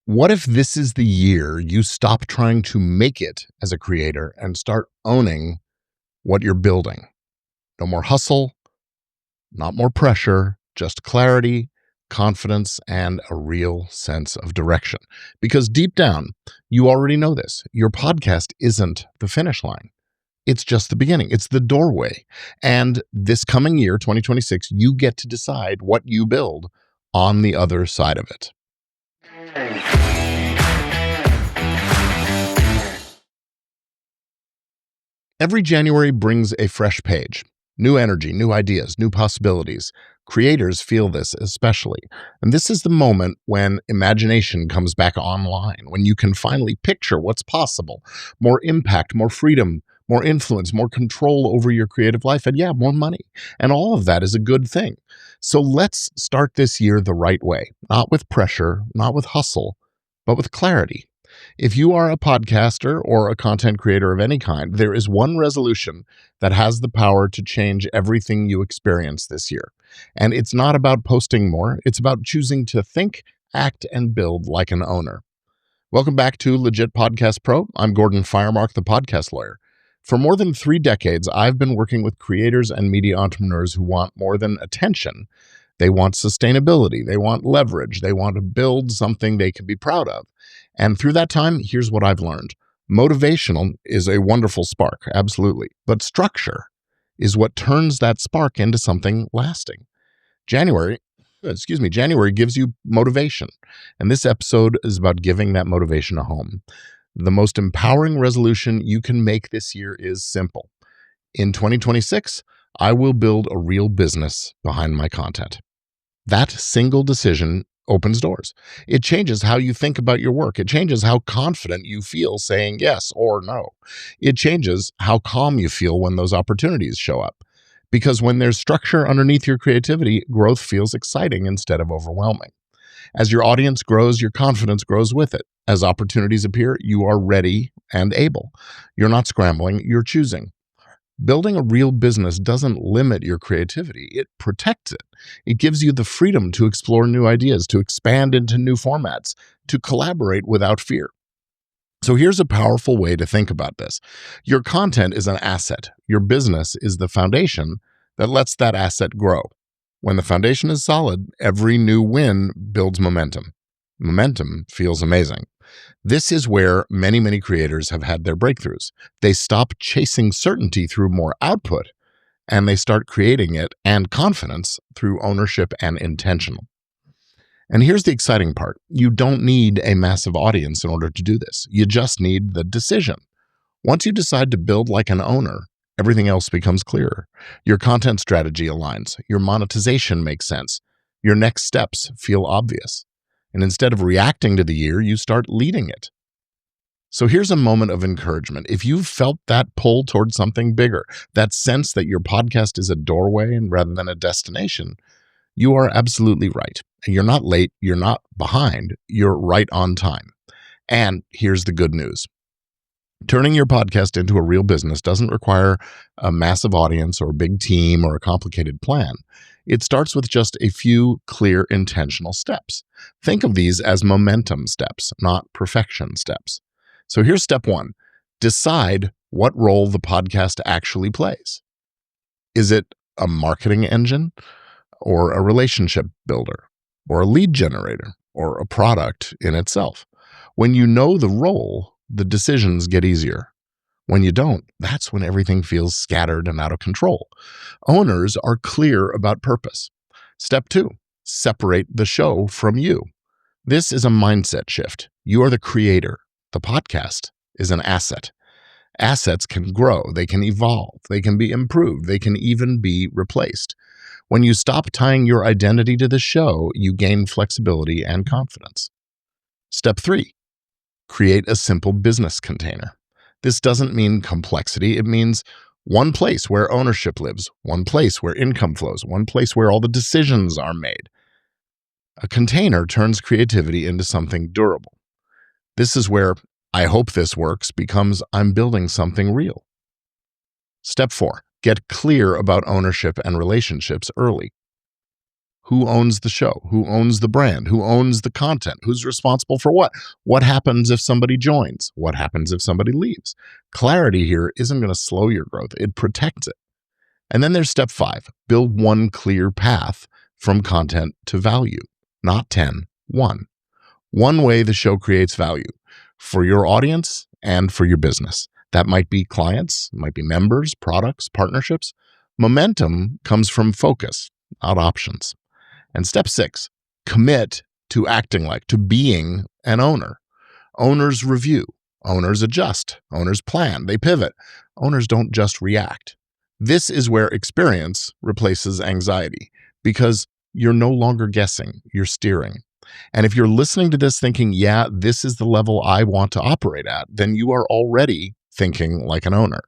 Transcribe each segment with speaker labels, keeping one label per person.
Speaker 1: What if this is the year you stop trying to make it as a creator and start owning what you're building? No more hustle, not more pressure, just clarity, confidence, and a real sense of direction. Because deep down, you already know this. Your podcast isn't the finish line. It's just the beginning. It's the doorway. And this coming year, 2026, you get to decide what you build on the other side of it. Every January brings a fresh page, new energy, new ideas, new possibilities. Creators feel this especially. And this is the moment when imagination comes back online, when you can finally picture what's possible. More impact, more freedom, more influence, more control over your creative life, and more money. And all of that is a good thing. So let's start this year the right way, not with pressure, not with hustle, but with clarity. If you are a podcaster or a content creator of any kind, there is one resolution that has the power to change everything you experience this year. And it's not about posting more. It's about choosing to think, act, and build like an owner. Welcome back to Legit Podcast Pro. I'm Gordon Firemark, the podcast lawyer. For more than 3 decades, I've been working with creators and media entrepreneurs who want more than attention. They want sustainability. They want leverage. They want to build something they can be proud of. And through that time, here's what I've learned. Motivational is a wonderful spark, absolutely. But structure is what turns that spark into something lasting. January gives you motivation. And this episode is about giving that motivation a home. The most empowering resolution you can make this year is simple. In 2026, I will build a real business behind my content. That single decision opens doors. It changes how you think about your work. It changes how confident you feel saying yes or no. It changes how calm you feel when those opportunities show up. Because when there's structure underneath your creativity, growth feels exciting instead of overwhelming. As your audience grows, your confidence grows with it. As opportunities appear, you are ready and able. You're not scrambling, you're choosing. Building a real business doesn't limit your creativity. It protects it. It gives you the freedom to explore new ideas, to expand into new formats, to collaborate without fear. So here's a powerful way to think about this. Your content is an asset. Your business is the foundation that lets that asset grow. When the foundation is solid, every new win builds momentum. Momentum feels amazing. This is where many creators have had their breakthroughs. They stop chasing certainty through more output, and they start creating it and confidence through ownership and intentional. And here's the exciting part. You don't need a massive audience in order to do this. You just need the decision. Once you decide to build like an owner, everything else becomes clearer. Your content strategy aligns. Your monetization makes sense. Your next steps feel obvious. And instead of reacting to the year, you start leading it. So here's a moment of encouragement. If you've felt that pull towards something bigger, that sense that your podcast is a doorway and rather than a destination, you are absolutely right. And you're not late, you're not behind, you're right on time. And here's the good news. Turning your podcast into a real business doesn't require a massive audience or a big team or a complicated plan. It starts with just a few clear, intentional steps. Think of these as momentum steps, not perfection steps. So here's step 1. Decide what role the podcast actually plays. Is it a marketing engine or a relationship builder or a lead generator or a product in itself? When you know the role, the decisions get easier. When you don't, that's when everything feels scattered and out of control. Owners are clear about purpose. Step 2, separate the show from you. This is a mindset shift. You are the creator. The podcast is an asset. Assets can grow, they can evolve, they can be improved, they can even be replaced. When you stop tying your identity to the show, you gain flexibility and confidence. Step 3, create a simple business container. This doesn't mean complexity. It means one place where ownership lives, one place where income flows, one place where all the decisions are made. A container turns creativity into something durable. This is where I hope this works becomes I'm building something real. Step 4, get clear about ownership and relationships early. Who owns the show? Who owns the brand? Who owns the content? Who's responsible for what? What happens if somebody joins? What happens if somebody leaves? Clarity here isn't going to slow your growth. It protects it. And then there's step 5, build one clear path from content to value, not 10, one. One way the show creates value for your audience and for your business. That might be clients, might be members, products, partnerships. Momentum comes from focus, not options. And step 6, commit to acting like, to being an owner. Owners review, owners adjust, owners plan, they pivot. Owners don't just react. This is where experience replaces anxiety because you're no longer guessing, you're steering. And if you're listening to this thinking, yeah, this is the level I want to operate at, then you are already thinking like an owner.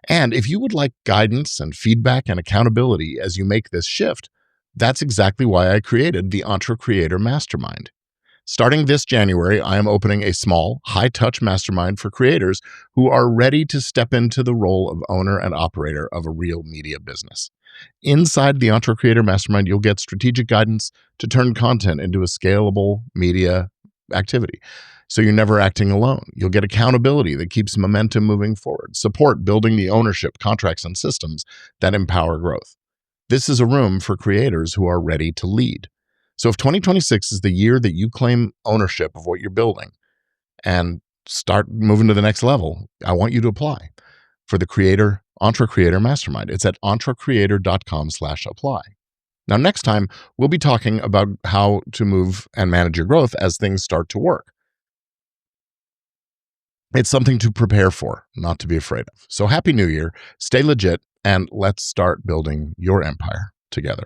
Speaker 1: And if you would like guidance and feedback and accountability as you make this shift, that's exactly why I created the Entre-Creator Mastermind. Starting this January, I am opening a small, high-touch mastermind for creators who are ready to step into the role of owner and operator of a real media business. Inside the Entre-Creator Mastermind, you'll get strategic guidance to turn content into a scalable media activity. So you're never acting alone. You'll get accountability that keeps momentum moving forward, support building the ownership, contracts, and systems that empower growth. This is a room for creators who are ready to lead. So if 2026 is the year that you claim ownership of what you're building and start moving to the next level, I want you to apply for the Entre-Creator Mastermind. It's at entrecreator.com/apply. Now, next time, we'll be talking about how to move and manage your growth as things start to work. It's something to prepare for, not to be afraid of. So happy New Year, stay legit, and let's start building your empire together.